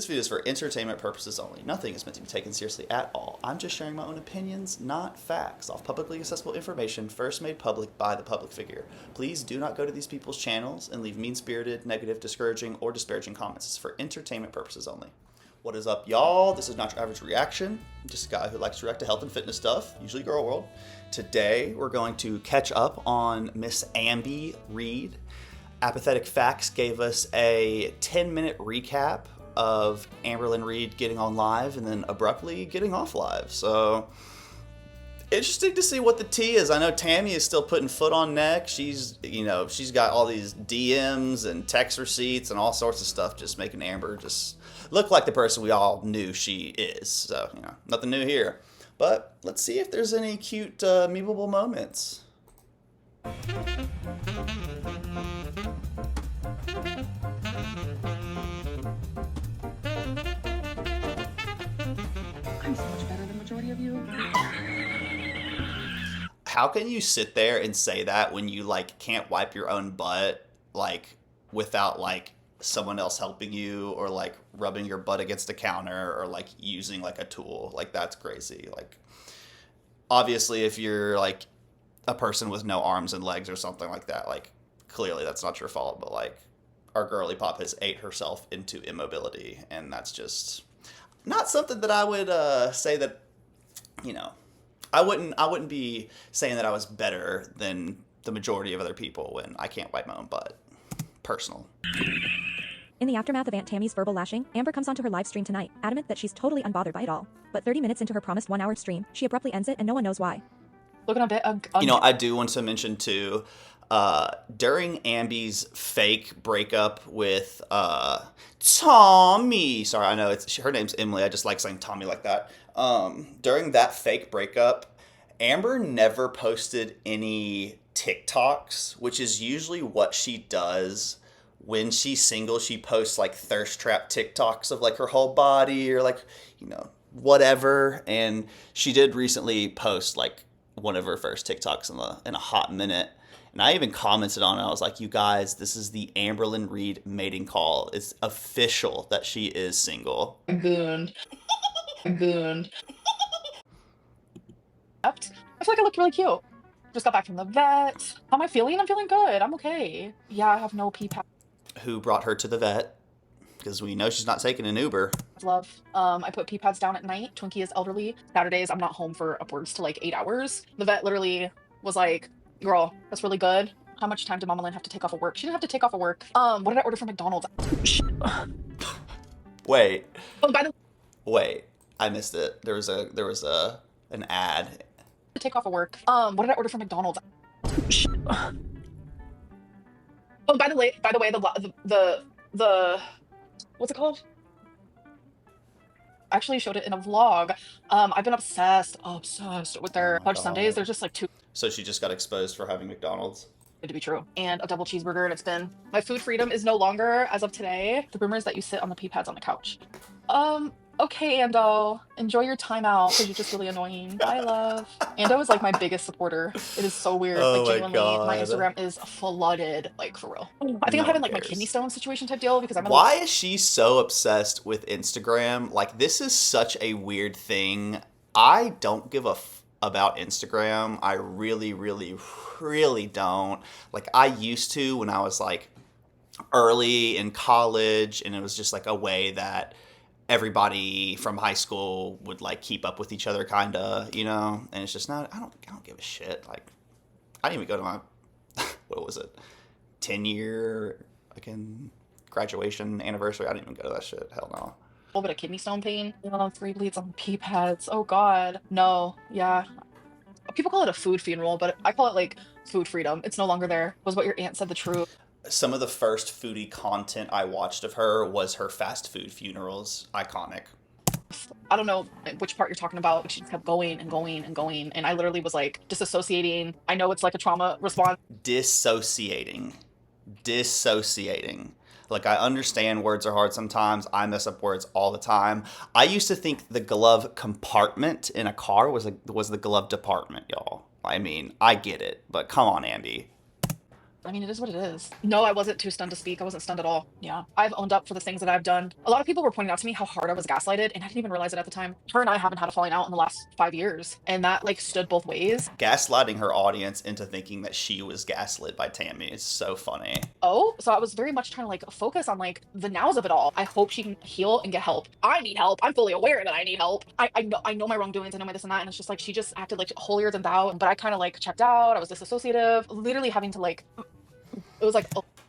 This video is for entertainment purposes only. Nothing is meant to be taken seriously at all. I'm just sharing my own opinions, not facts, off publicly accessible information first made public by the public figure. Please do not go to these people's channels and leave mean-spirited, negative, discouraging, or disparaging comments. It's for entertainment purposes only. What is up, y'all? This is Not Your Average Reaction. I'm just a guy who likes to react to health and fitness stuff, usually girl world. Today, we're going to catch up on Miss Ambi Reed. Apathetic Facts gave us a 10-minute recap of Amberlynn Reed getting on live and then abruptly getting off live. So, interesting to see what the tea is. I know Tammy is still putting foot on neck. She's got all these DMs and text receipts and all sorts of stuff just making Amber just look like the person we all knew she is. So, nothing new here. But let's see if there's any cute, memeable moments. I'm so much better than the majority of you. How can you sit there and say that when you can't wipe your own butt without someone else helping you, or rubbing your butt against a counter, or using a tool? That's crazy. Obviously if you're a person with no arms and legs or something like that, clearly that's not your fault, but our girly pop has ate herself into immobility, and that's just not something that I would say that, I wouldn't be saying that I was better than the majority of other people when I can't wipe my own butt. Personal. In the aftermath of Aunt Tammy's verbal lashing, Amber comes onto her live stream tonight, adamant that she's totally unbothered by it all. But 30 minutes into her promised 1-hour stream, she abruptly ends it and no one knows why. Looking a bit... I do want to mention too, during Ambi's fake breakup with Tommy, sorry, I know her name's Emily, I just like saying Tommy like that. During that fake breakup, Amber never posted any TikToks, which is usually what she does when she's single. She posts thirst trap TikToks of her whole body, or whatever. And she did recently post one of her first TikToks in a hot minute. And I even commented on it. I was like, you guys, this is the Amberlynn Reed mating call. It's official that she is single. Gooned. Gooned. I feel like I look really cute. Just got back from the vet. How am I feeling? I'm feeling good. I'm okay. Yeah, I have no pee pad. Who brought her to the vet? Because we know she's not taking an Uber. Love. I put pee pads down at night. Twinkie is elderly. Saturdays, I'm not home for upwards to 8 hours. The vet literally was like, girl, that's really good. How much time did Mama Lynn have to take off of work? She didn't have to take off of work. What did I order from McDonald's? Wait. Oh, by the Wait. I missed it. There was an ad. Take off of work. What did I order from McDonald's? Oh, by the way, the what's it called? I actually showed it in a vlog. I've been obsessed with their Fudge Sundays. They're just too So she just got exposed for having McDonald's. good to be true. And a double cheeseburger, and it's been... My food freedom is no longer, as of today. The rumor is that you sit on the pee pads on the couch. Okay, Ando. Enjoy your time out, because you're just really annoying. Bye, love. Ando is my biggest supporter. It is so weird. Oh my genuinely, God. my Instagram is flooded, for real. I think I'm having my kidney stone situation type deal, because I'm Why is she so obsessed with Instagram? This is such a weird thing. I don't give a about Instagram. I really, really, really don't. I used to when I was early in college, and it was just a way that everybody from high school would keep up with each other, kinda, and it's just not, I don't give a shit. I didn't even go to my what was it, 10-year graduation anniversary. I didn't even go to that shit. Hell no. A little bit of kidney stone pain. 3 bleeds on the pee pads. Oh God. No. Yeah. People call it a food funeral, but I call it food freedom. It's no longer there. Was what your aunt said the truth? Some of the first foodie content I watched of her was her fast food funerals. Iconic. I don't know which part you're talking about, but she just kept going and going and going. And I literally was disassociating. I know it's a trauma response. Dissociating. I understand words are hard sometimes. I mess up words all the time. I used to think the glove compartment in a car was the glove department, y'all. I mean, I get it, but come on, Andy. I mean, it is what it is. No, I wasn't too stunned to speak. I wasn't stunned at all. Yeah. I've owned up for the things that I've done. A lot of people were pointing out to me how hard I was gaslighted, and I didn't even realize it at the time. Her and I haven't had a falling out in the last 5 years, and that like stood both ways. Gaslighting her audience into thinking that she was gaslit by Tammy is so funny. Oh, so I was very much trying to like focus on like the nows of it all. I hope she can heal and get help. I need help. I'm fully aware that I need help. I know my wrongdoings. I know my this and that, and it's just like she just acted like holier than thou. But I kind of like checked out. I was disassociative, literally having to like. It was like.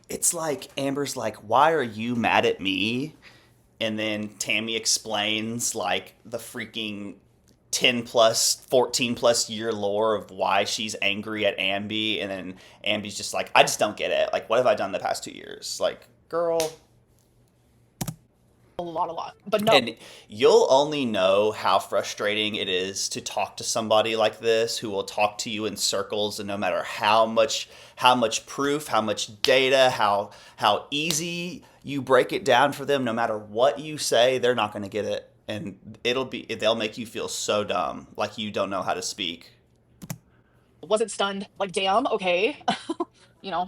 It's like Amber's like, why are you mad at me? And then Tammy explains like the freaking 10 plus, 14 plus year lore of why she's angry at Ambi. And then Ambi's just like, I just don't get it. Like, what have I done the past 2 years? Like, girl. A lot. But no. And you'll only know how frustrating it is to talk to somebody like this who will talk to you in circles, and no matter how much proof, how much data, how easy you break it down for them, no matter what you say, they're not going to get it. And they'll make you feel so dumb, like you don't know how to speak. Wasn't stunned, like, damn, okay.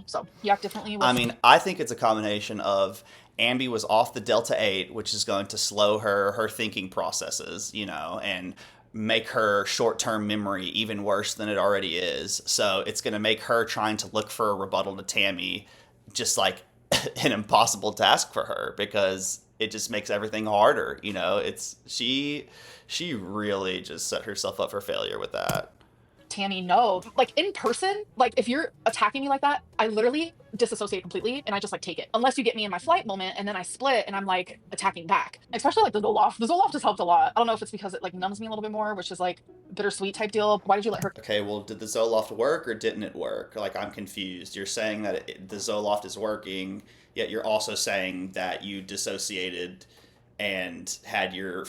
So you act differently. I mean, I think it's a combination of Ambi was off the Delta 8, which is going to slow her thinking processes, and make her short-term memory even worse than it already is. So it's going to make her trying to look for a rebuttal to Tammy just like an impossible task for her, because it just makes everything harder. She really just set herself up for failure with that. Tammy, no. Like, in person, like, if you're attacking me like that, I literally disassociate completely, and I just, like, take it. Unless you get me in my flight moment, and then I split, and I'm, like, attacking back. Especially, like, the Zoloft. The Zoloft has helped a lot. I don't know if it's because it, like, numbs me a little bit more, which is, like, bittersweet type deal. Why did you let her... Okay, well, did the Zoloft work, or didn't it work? Like, I'm confused. You're saying that the Zoloft is working, yet you're also saying that you dissociated and had your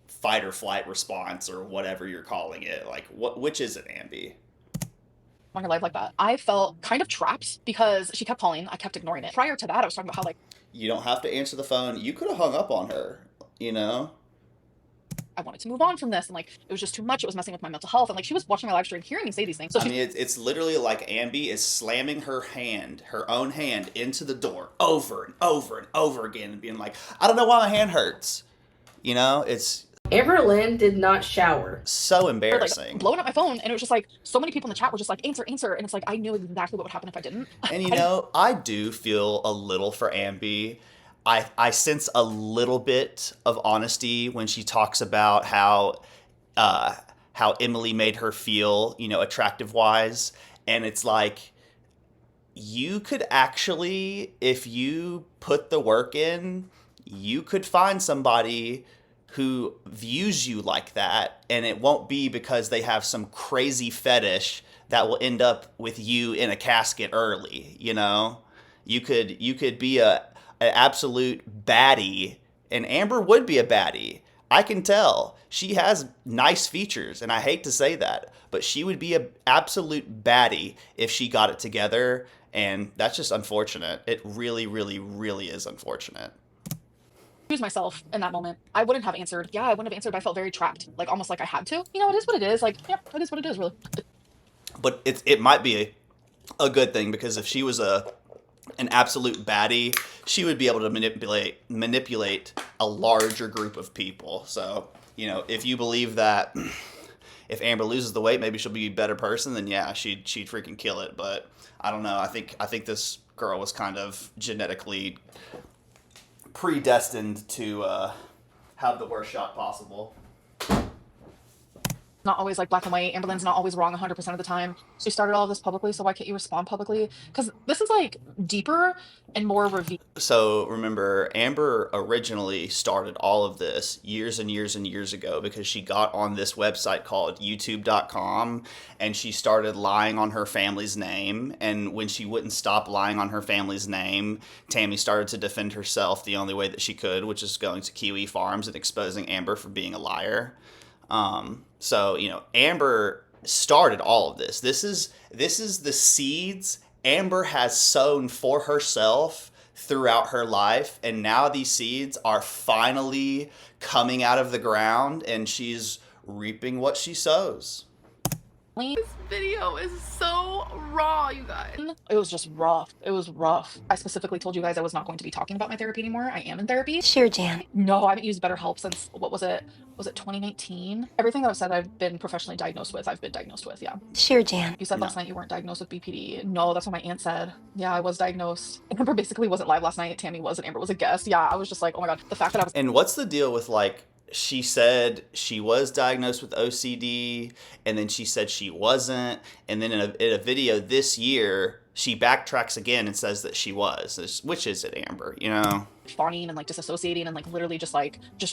fight or flight response, or whatever you're calling it. Like, which is it, Ambi? On your life like that. I felt kind of trapped because she kept calling. I kept ignoring it. Prior to that, I was talking about how, like... You don't have to answer the phone. You could have hung up on her, I wanted to move on from this, and, like, it was just too much. It was messing with my mental health, and, like, she was watching my live stream, hearing me say these things. So it's literally like Ambi is slamming her own hand into the door over and over and over again, and being like, I don't know why my hand hurts. It's... Amber Lynn did not shower. So embarrassing. Like, blowing up my phone, and it was just like so many people in the chat were just like, answer, and it's like I knew exactly what would happen if I didn't. And I do feel a little for Ambi. I sense a little bit of honesty when she talks about how Emily made her feel, attractive wise, and it's like, you could actually, if you put the work in, you could find somebody who views you like that, and it won't be because they have some crazy fetish that will end up with you in a casket early. You could be an absolute baddie, and Amber would be a baddie. I can tell. She has nice features, and I hate to say that, but she would be an absolute baddie if she got it together, and that's just unfortunate. It really, really, really is unfortunate. Choose myself in that moment. I wouldn't have answered. Yeah, I wouldn't have answered, but I felt very trapped, like almost like I had to. It is what it is. Like, yeah, it is what it is, really. But it might be a good thing, because if she was an absolute baddie, she would be able to manipulate a larger group of people. So, if you believe that if Amber loses the weight, maybe she'll be a better person, then yeah, she'd freaking kill it. But I don't know. I think this girl was kind of genetically predestined to have the worst shot possible. Not always like black and white. Amber Lynn's not always wrong 100% of the time. She started all of this publicly, so why can't you respond publicly? Because this is like deeper and more revealed. So remember, Amber originally started all of this years and years and years ago because she got on this website called youtube.com, and she started lying on her family's name. And when she wouldn't stop lying on her family's name, Tammy started to defend herself the only way that she could, which is going to Kiwi Farms and exposing Amber for being a liar. So, Amber started all of this. This is the seeds Amber has sown for herself throughout her life. And now these seeds are finally coming out of the ground, and she's reaping what she sows. This video is so raw, you guys. It was just rough. It was rough. I specifically told you guys I was not going to be talking about my therapy anymore. I am in therapy. Sure, Jan. No, I haven't used BetterHelp since, what was it? Was it 2019? Everything that I've said I've been professionally diagnosed with, I've been diagnosed with, yeah. Sure, Jan. You said No. last night you weren't diagnosed with BPD. No, that's what my aunt said. Yeah, I was diagnosed. Amber basically wasn't live last night. Tammy was, and Amber was a guest. Yeah, I was just like, oh my God. The fact that I was. And what's the deal with, like, she said she was diagnosed with OCD, and then she said she wasn't, and then in a video this year, she backtracks again and says that she was. Which is it, Amber? You know? Fawning and like disassociating and like literally just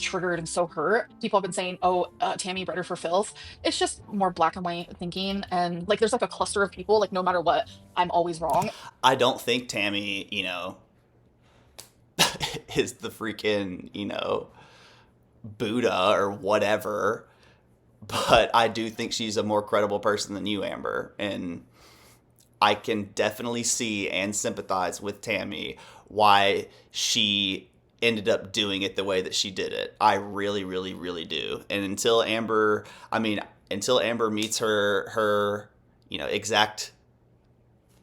triggered and so hurt. People have been saying, oh, Tammy bred her for filth. It's just more black and white thinking, and like there's like a cluster of people, like no matter what, I'm always wrong. I don't think Tammy, you know, is the freaking, you know, Buddha or whatever, but I do think she's a more credible person than you, Amber, and I can definitely see and sympathize with Tammy why she ended up doing it the way that she did it. I really, really, really do. And until Amber meets her, you know, exact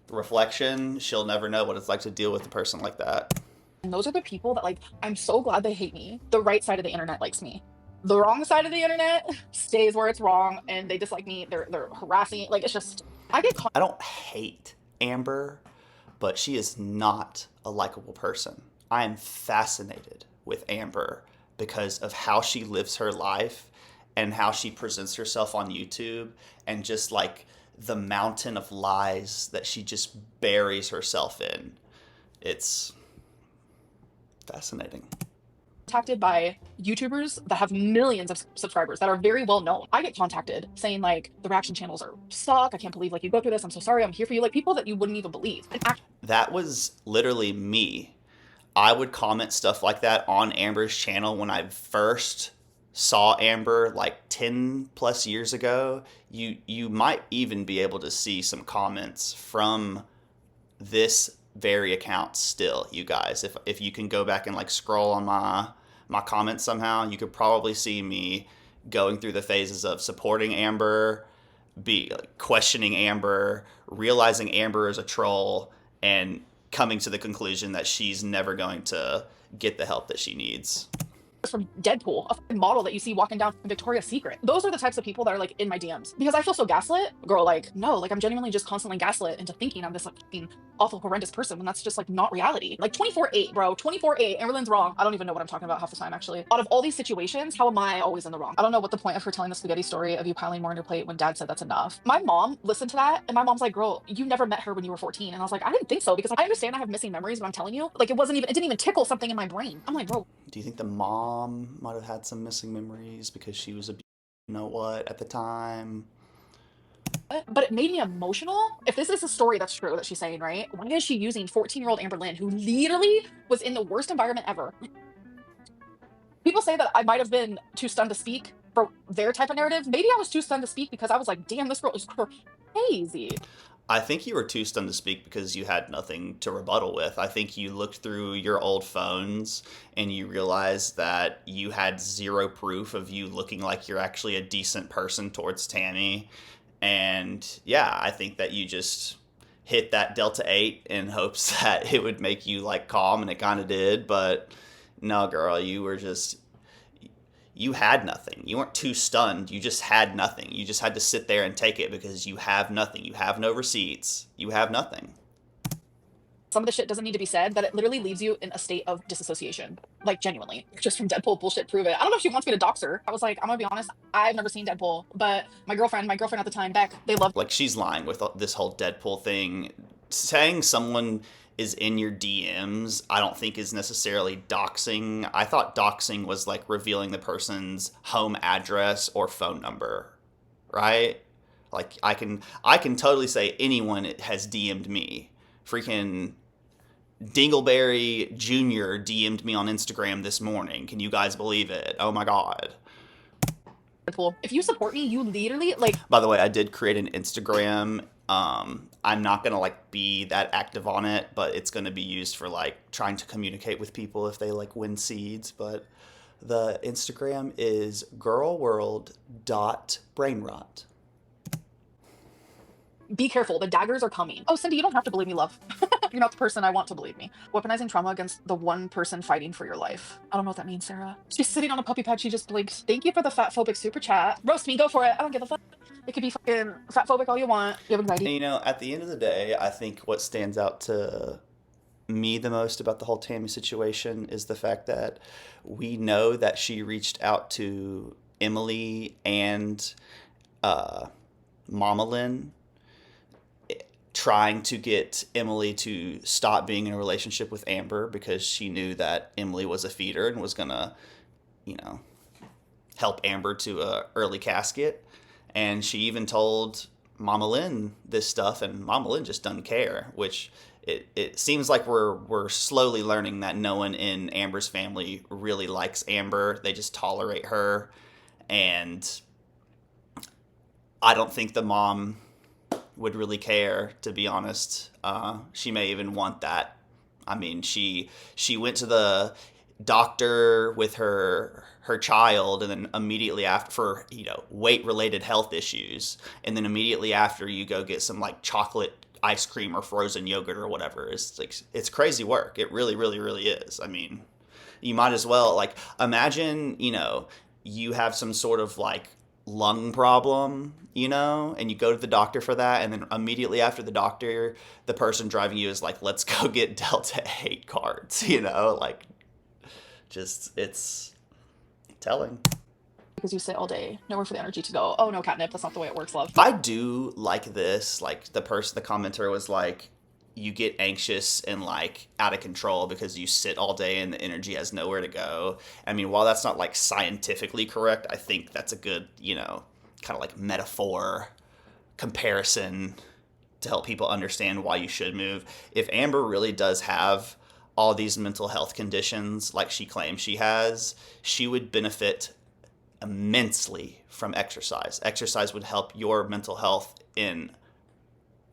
reflection, she'll never know what it's like to deal with a person like that. And those are the people that, like, I'm so glad they hate me. The right side of the internet likes me. The wrong side of the internet stays where it's wrong, and they dislike me. They're harassing. Like, it's just, I don't hate Amber, but she is not a likable person. I am fascinated with Amber because of how she lives her life and how she presents herself on YouTube, and just like the mountain of lies that she just buries herself in. It's fascinating. contacted by YouTubers that have millions of subscribers that are very well known. I get contacted saying like, the reaction channels are suck. I can't believe like you go through this. I'm so sorry. I'm here for you. Like people that you wouldn't even believe. That was literally me. I would comment stuff like that on Amber's channel when I first saw Amber like 10 plus years ago. You might even be able to see some comments from this very account still, you guys. If you can go back and like scroll on my comments somehow, you could probably see me going through the phases of supporting Amber, questioning Amber, realizing Amber is a troll, and coming to the conclusion that she's never going to get the help that she needs. From Deadpool, a model that you see walking down Victoria's Secret. Those are the types of people that are like in my DMs because I feel so gaslit. Girl, like, no, like I'm genuinely just constantly gaslit into thinking I'm this like fucking awful, horrendous person when that's just like not reality. Like 24/8, bro, 24/8. Amberlynn's wrong. I don't even know what I'm talking about half the time, actually. Out of all these situations, how am I always in the wrong? I don't know what the point of her telling the spaghetti story of you piling more on your plate when dad said that's enough. My mom listened to that and my mom's like, girl, you never met her when you were 14. And I was like, I didn't think so because I understand I have missing memories, but I'm telling you, like it didn't even tickle something in my brain. I'm like, bro. Do you think the mom might have had some missing memories because she was at the time? But it made me emotional. If this is a story that's true that she's saying, right? Why is she using 14-year-old Amberlynn, who literally was in the worst environment ever? People say that I might have been too stunned to speak for their type of narrative. Maybe I was too stunned to speak because I was like, damn, this girl is crazy. I think you were too stunned to speak because you had nothing to rebuttal with. I think you looked through your old phones and you realized that you had zero proof of you looking like you're actually a decent person towards Tammy. And yeah, I think that you just hit that Delta 8 in hopes that it would make you like calm, and it kind of did. But no, girl, you had nothing. You weren't too stunned. You just had nothing. You just had to sit there and take it because you have nothing. You have no receipts. You have nothing. Some of the shit doesn't need to be said, that it literally leaves you in a state of disassociation. Like, genuinely. Just from Deadpool bullshit, prove it. I don't know if she wants me to dox her. I was like, I'm gonna be honest, I've never seen Deadpool, but my girlfriend at the time, Beck, they loved. Like, she's lying with this whole Deadpool thing. Saying someone is in your DMs, I don't think is necessarily doxing. I thought doxing was like revealing the person's home address or phone number, right? Like I can totally say anyone has DM'd me. Freaking Dingleberry Jr. DM'd me on Instagram this morning. Can you guys believe it? Oh my God. Deadpool. If you support me, you literally like. By the way, I did create an Instagram. I'm not gonna like be that active on it, but it's gonna be used for like trying to communicate with people if they like win seeds. But the Instagram is girlworld.brainrot. Be careful. The daggers are coming. Oh, Cindy, you don't have to believe me, love. You're not the person I want to believe me. Weaponizing trauma against the one person fighting for your life. I don't know what that means, Sarah. She's sitting on a puppy pad. She just blinked. Thank you for the fat phobic super chat. Roast me. Go for it. I don't give a fuck. It could be fucking fat phobic all you want. You have anxiety. And, you know, at the end of the day, I think what stands out to me the most about the whole Tammy situation is the fact that we know that she reached out to Emily and Mama Lynn, trying to get Emily to stop being in a relationship with Amber because she knew that Emily was a feeder and was gonna, you know, help Amber to a early casket. And she even told Mama Lynn this stuff, and Mama Lynn just doesn't care, which it seems like we're slowly learning that no one in Amber's family really likes Amber. They just tolerate her. And I don't think the mom would really care, to be honest. She may even want that. I mean, she went to the doctor with her child, and then immediately after, for, you know, weight related health issues, and then immediately after you go get some like chocolate ice cream or frozen yogurt or whatever. It's like, it's crazy work. It really, really, really is. I mean, you might as well, like, imagine, you know, you have some sort of like lung problem, you know, and you go to the doctor for that, and then immediately after the doctor, the person driving you is like, let's go get Delta 8 cards, you know, like, just, it's telling. Because you sit all day, nowhere for the energy to go. Oh no, catnip, that's not the way it works, love. I do like this, like the commenter was like, you get anxious and like out of control because you sit all day and the energy has nowhere to go. I mean, while that's not like scientifically correct, I think that's a good, you know, kind of like metaphor comparison to help people understand why you should move. If Amber really does have all these mental health conditions like she claims she has, she would benefit immensely from exercise. Exercise would help your mental health in,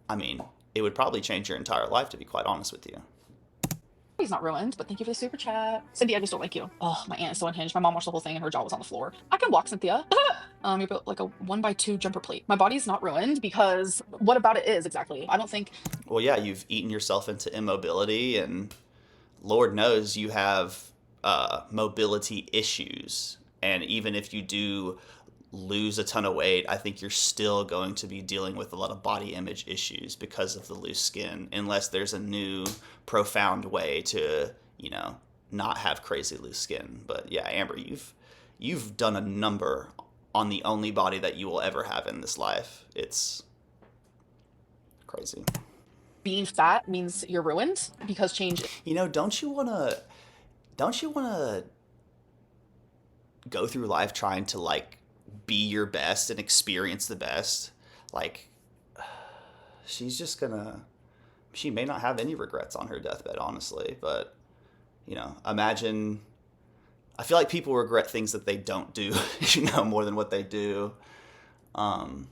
I mean, it would probably change your entire life, to be quite honest with you. He's not ruined, but thank you for the super chat. Cindy, I just don't like you. Oh, my aunt is so unhinged. My mom watched the whole thing and her jaw was on the floor. I can walk, Cynthia. You're built like a 1x2 jumper plate. My body's not ruined because what about it is exactly? I don't think. Well, yeah, you've eaten yourself into immobility, and Lord knows you have mobility issues. And even if you do lose a ton of weight, I think you're still going to be dealing with a lot of body image issues because of the loose skin, unless there's a new profound way to, you know, not have crazy loose skin. But yeah, Amber, you've done a number on the only body that you will ever have in this life. It's crazy. Being fat means you're ruined because change. You know, don't you want to go through life trying to like be your best and experience the best? Like, she may not have any regrets on her deathbed, honestly, but, you know, imagine, I feel like people regret things that they don't do, you know, more than what they do. And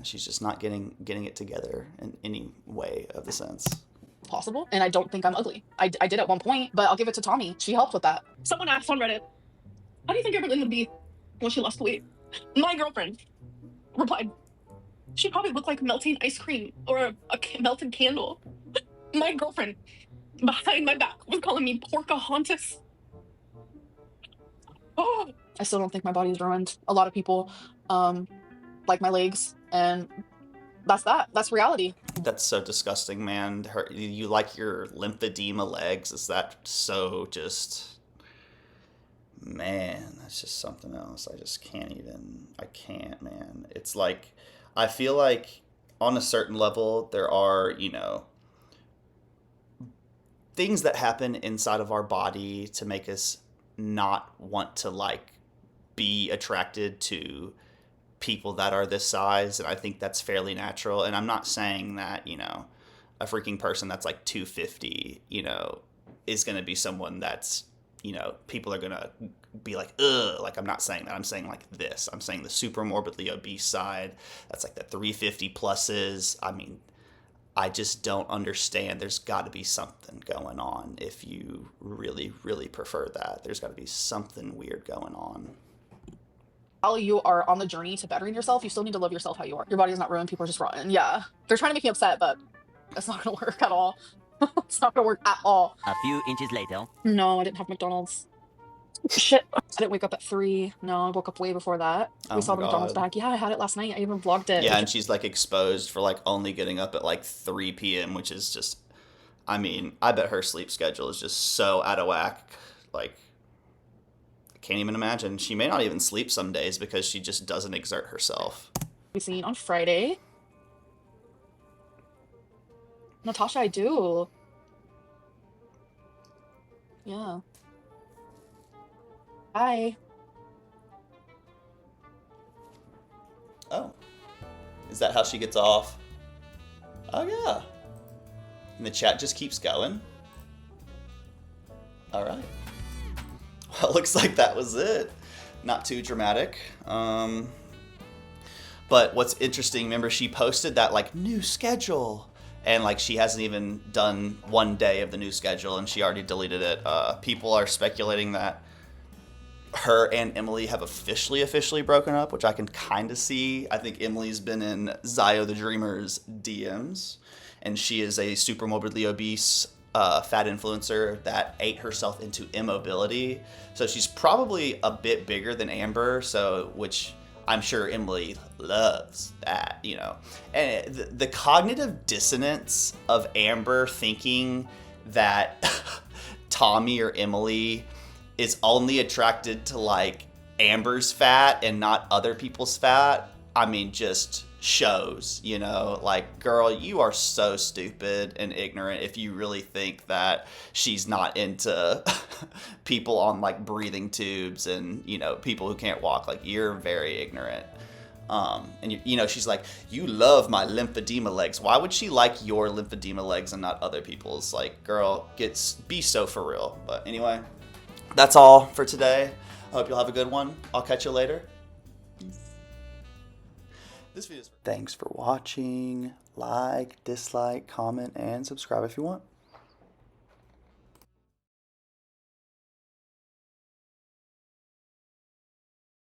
she's just not getting it together in any way of the sense Possible, and I don't think I'm ugly. I did at one point, but I'll give it to Tommy. She helped with that. Someone asked on Reddit, how do you think Evelyn would be when she lost weight? My girlfriend replied, she'd probably look like melting ice cream or a melted candle. My girlfriend, behind my back, was calling me Porcahontas. Oh, I still don't think my body's ruined. A lot of people like my legs, and that's reality. That's so disgusting, man. You like your lymphedema legs? Is that so just... Man, that's just something else. I can't, man. It's like, I feel like on a certain level, there are, you know, things that happen inside of our body to make us not want to like be attracted to people that are this size. And I think that's fairly natural. And I'm not saying that, you know, a freaking person that's like 250, you know, is going to be someone that's, you know, people are going to be like, ugh. Like, I'm not saying that. I'm saying like this. I'm saying the super morbidly obese side. That's like the 350 pluses. I mean, I just don't understand. There's got to be something going on if you really, really prefer that. There's got to be something weird going on. while you are on the journey to bettering yourself, you still need to love yourself how you are. Your body is not ruined. People are just rotten. Yeah. They're trying to make me upset, but it's not going to work at all. It's not going to work at all. A few inches later. No, I didn't have McDonald's. Shit. I didn't wake up at 3. No, I woke up way before that. Oh We saw my the McDonald's God. bag. Yeah, I had it last night. I even vlogged it. Yeah, and she's like exposed for like only getting up at like 3 p.m., which is just, I mean, I bet her sleep schedule is just so out of whack. Like, I can't even imagine. She may not even sleep some days because she just doesn't exert herself. We seen on Friday. Natasha, I do. Yeah. Bye. Oh. Is that how she gets off? Oh, yeah. And the chat just keeps going. All right. Well, it looks like that was it. Not too dramatic. But what's interesting, remember she posted that like new schedule. And like she hasn't even done 1 day of the new schedule and she already deleted it. People are speculating that her and Emily have officially broken up, which I can kind of see. I think Emily's been in Zio the Dreamer's DMs, and she is a super morbidly obese fat influencer that ate herself into immobility. So she's probably a bit bigger than Amber, which I'm sure Emily loves that, you know. And the cognitive dissonance of Amber thinking that Tommy or Emily is only attracted to like Amber's fat and not other people's fat, I mean, just shows, you know, like, girl, you are so stupid and ignorant if you really think that she's not into people on like breathing tubes and, you know, people who can't walk. Like, you're very ignorant. And you know, she's like, you love my lymphedema legs. Why would she like your lymphedema legs and not other people's? Like, girl, be so for real. But anyway, that's all for today. I hope you'll have a good one. I'll catch you later. This video is Thanks for watching. Like, dislike, comment, and subscribe if you want.